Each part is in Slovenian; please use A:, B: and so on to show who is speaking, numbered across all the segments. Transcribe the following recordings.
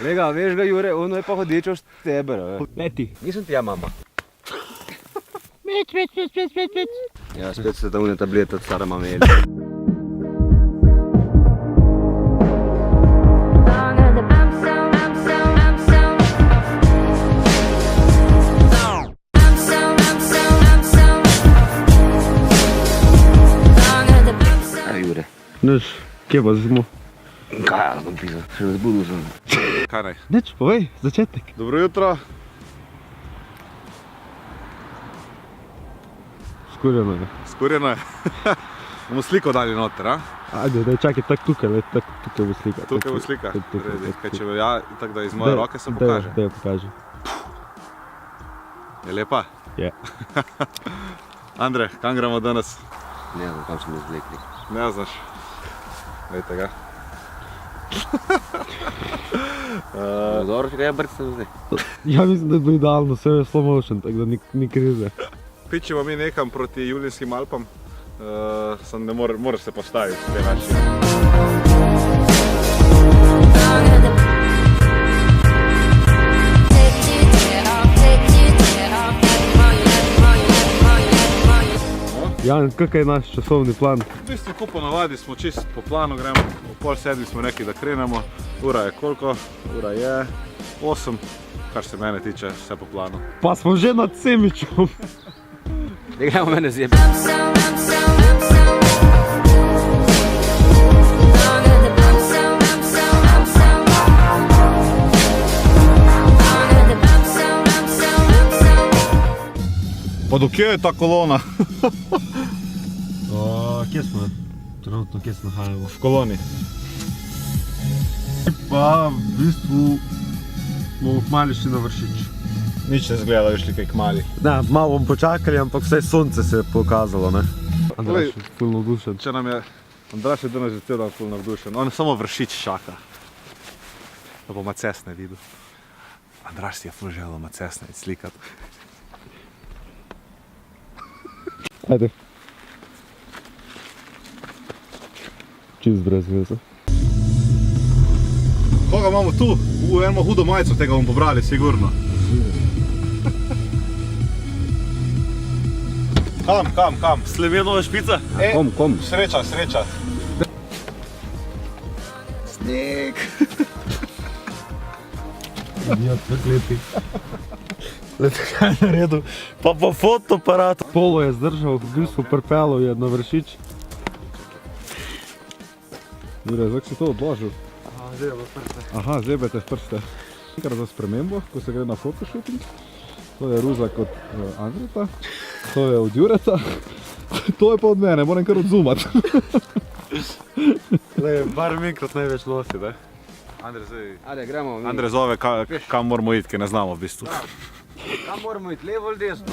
A: Lega, veš ga, Jure, ono je pa hodečo šteber.
B: Leti.
A: Nisem ti ja, mama.
B: Več.
A: Ja, spet se ta une tablete od stara mame jeli. Jure.
B: Noč, kje pa smo?
A: Kaj ja bom pisal, še razbudil sem.
C: Kaj naj?
B: Nič, povej, začetek.
C: Dobro jutro.
B: Skurjeno je.
C: Skurjeno je. Bomo sliko dali noter, a?
B: Ajde, daj čakaj, tak tukaj, tukaj bo slika.
C: Tukaj bo slika?
B: Tukaj.
C: Kaj če ja, tako da iz moje roke se pokaže?
B: Da jo pokaže.
C: Je lepa?
B: Je.
C: Andre, kam gremo danes?
A: Ne znam, kam smo izvlekli.
C: Ne znaš. Vejte ga.
A: Dobro, če ga je brcem zdaj.
B: Ja mislim, da bo idealno, vse je slow motion, tako da ni krize.
C: Pičemo mi nekam proti Julijskim Alpam. Sam ne moraš se postaviti te naši.
B: Jan, kakaj je naš časovni plan?
C: V bistvu, ko ponavadi smo čist po planu gremo, o 6:30 smo rekli, da krenemo. Ura je koliko? Ura je 8, kar se mene tiče, vse po planu.
B: Pa smo že nad Semičom.
A: Ne gremo mene zjebe.
C: Pa do kje je ta kolona?
B: Kje smo? Trenutno kje se nahajamo?
C: V koloni.
B: Pa v bistvu bomo kmali šli na Vršič.
C: Nič ne zgleda, da šli kaj kmali.
B: Ne, malo bomo počakali, ampak vse sonce se je pokazalo, ne? Andraš je ful navdušen.
C: Če nam je Andraš je danes že cel dan ful navdušen. On samo Vršič čaka. Da bo Macesne videl. Andraš si je ful želel Macesne slikati.
B: Ajde. Čist brez veze.
C: Koga imamo tu? Eno hudo majico, tega bomo pobrali, sigurno. Kam?
A: Slevenova špica? Kom?
C: Sreča.
A: Sneg.
B: Idiot, tako lepi. Leti kaj je naredil? Pa fotoaparat. Polo je zdržal, v bistvu pripelal je na Vršič. Jure, zdaj si to odložil? Aha, zebete v prste. Enkrat za spremembo, ko se gre na fotoshooting. To je ruzak od Andreta, to je od Jureta, to je pa od mene, moram kar odzumat. Bar minkrat največ nosi, da?
C: Andre zove, kam moramo iti, ker ne znamo v bistvu.
A: Kam moramo iti, levo ali desno?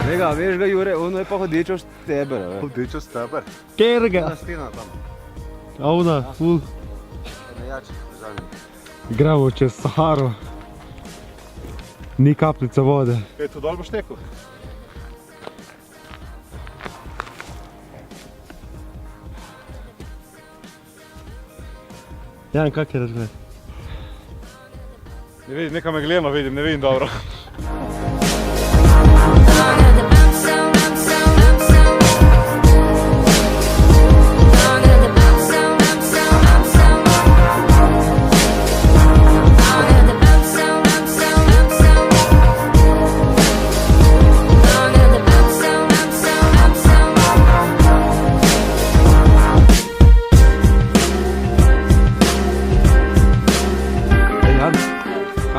A: Lega, veš ga, Jure, ono je pa hodečo šteber.
C: Hodečo steber?
B: Kerga!
A: Stena tam.
B: Avna, ful. Gremo čez Saharo. Ni kapljica vode.
C: Kaj, tu dol boš tekel?
B: Jan, kak je razgled?
C: Ne vidim, neka megleno vidim, ne vidim dobro.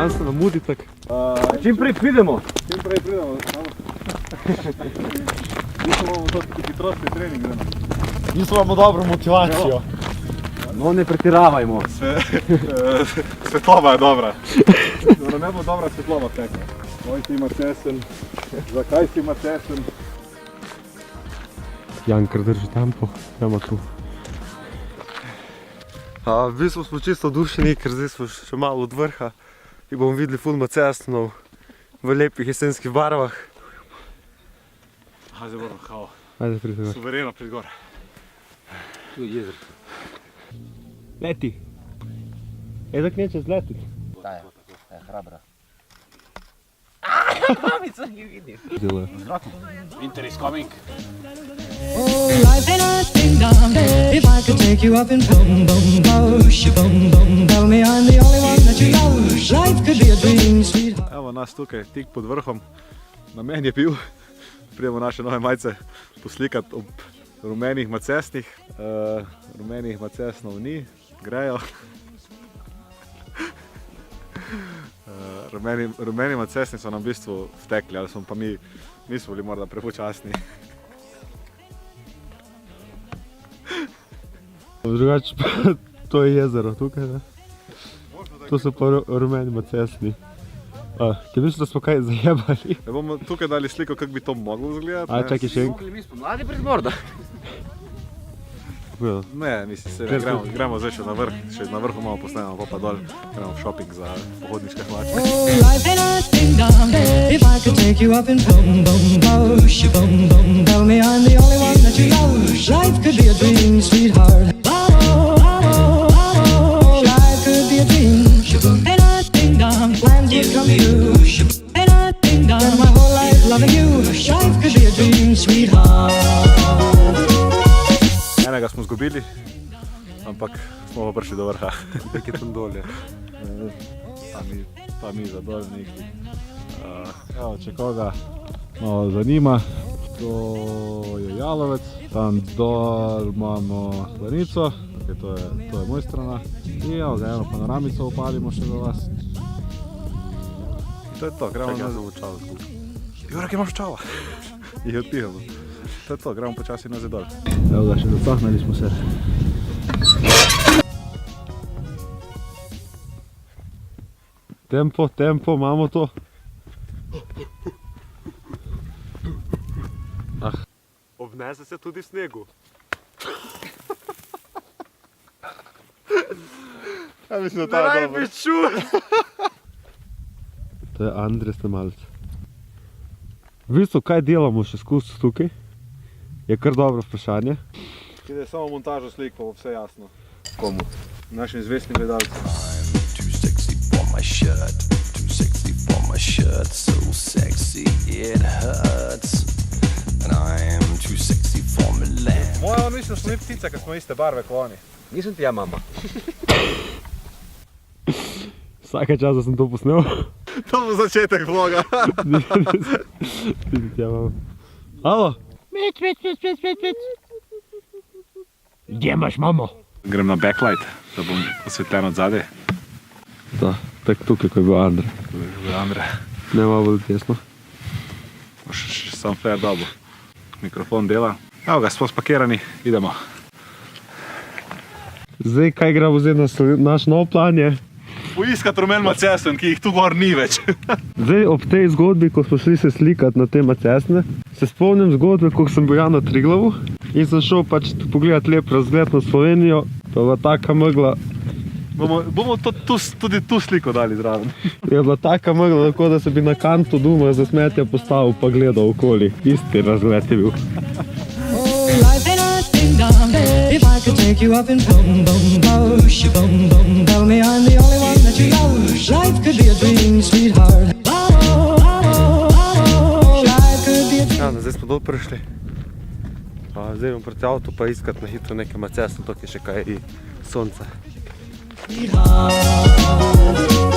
B: Kam se nam mudi tak?
A: Čim prej pridemo.
C: Nismo imamo to taki hitrostni trening, gremo.
B: Nismo imamo dobro motivacijo.
A: No, ne pretiravajmo.
C: Svetlova je dobra. Da nam ne bo dobra svetlova tekla. Oj, si Macesen. Zakaj si Macesen?
B: Jan, kar drži tempo, gremo tu. V bistvu smo čisto odušeni, ker zdaj smo še malo od vrha.
D: in bomo videli ful macesnov v lepih jesenskih barvah.
C: Zdaj bomo kao
B: Ajde, pridite gor.
C: suvereno pred gor.
A: Tu je jezero.
D: Leti. Ezak neće zletiti.
A: Ta je hrabra.
B: Delo je.
C: Winter is coming.
E: Oh, life ain't a ding-dong. If I could take you up and boom, boom, boom, boom, tell me I'm the only one that you know. Life could be a dream, sweetheart.
C: Evo nas tukaj, tik pod vrhom. Namen je bil, prijemo naše nove majice poslikati ob rumenih macesnih. Rumenih macesnov ni, grejo. Rumeni macesni so nam v bistvu vtekli, ali smo pa mi nismo bili morda prepočasni.
D: Drugače pa to je jezero tukaj, ne? To so pa rumeni macesni. Ti misliš, da smo kaj zajebali?
C: Bomo tukaj dali sliko, kako bi to moglo izgledati.
D: A, čakaj še
A: Mogli mi smo mladi pred morda.
C: Ne, mislim, se gremo zdaj še na vrh, še na vrhu malo posnemo, pa dol gremo v shopping za pohodniške hlače.
E: Oh, life ain't a ding-dong. If I could take you up and boom, boom, boom, tell me I'm the only one that you know. Life could be a dream, sweetheart. Oh, life could be a dream. Ain't a ding-dong. Plans would come true. Ain't a ding-dong. Spend my whole life loving you. Life could be a dream, sweetheart.
C: Enega smo zgubili, ampak smo pa prišli do vrha.
D: Tako je tam dolje.
C: Pa mi za dol neki.
B: Evo, če koga malo zanima, to je jalovec, tam dol imamo slanico, to je moj strana. In evo ga, eno panoramico upalimo še za vas.
C: To je to, gremo
D: Čakaj,
C: na...
D: jaz sem v čalu zgubil.
C: Jurek, imaš čava? Jih odpijamo. To je to, gremo počasi nazaj dol.
B: Evo ga, še docahnili smo se.
D: Tempo, imamo to. Obnese se tudi v snegu.
C: Ja, mislim, da ta je dobro.
D: To je Andrej Snemalec. V bistvu, kaj delamo še skozi tukaj? Je kar dobro vprašanje.
C: Kide samo montažo slik, pa bo vse jasno. Komu? Našim zvestnim gledalcem.
F: Too sexy for my shirt, too sexy for my shirt, so sexy it hurts. And I am too sexy for Milan.
C: Moja, on mislim, da smo mi ptice, ker smo iste barve kot oni.
A: Nisem ti ja mama.
D: Vsake časa sem to posnel.
C: To bo začetek vloga.
D: Alo?
E: Gdje imaš mamo?
C: Grem na backlight, da bom osvetljen od zadaj.
D: Da, tako tukaj, ko je bil Andrej.
C: Andre,
D: Ne malo bolj tesno.
C: še sam fair dobo. Mikrofon dela. Evo ga, smo spakirani, idemo.
D: Zdaj, kaj gremo vzeti na naš nov plan je?
C: Poiskat rumen macesen, ki jih tu gor ni več.
D: Zdaj, ob tej zgodbi, ko smo šli se slikati na te macesne, se spomnim zgodbe, ko sem bil ja na Triglavu in sem šel pač pogledat lep razgled na Slovenijo, pa je bila taka megla.
C: Bomo tudi tu sliko dali zraven.
D: Je bila taka megla, tako da se bi na kantu doma za smetje postavil pa gledal okoli. Isti razgled je bil.
E: Oh, life ain't a ding-dong. If I could take you up and boom, tell me I'm the only one that you know. Life could be a dream, sweetheart. Life could be a dream.
D: Ja, zdaj smo dol prišli. Zdaj bom proti avtu pa iskat na hitro neke macesne, tukaj še kaj sonca.
E: Sweetheart.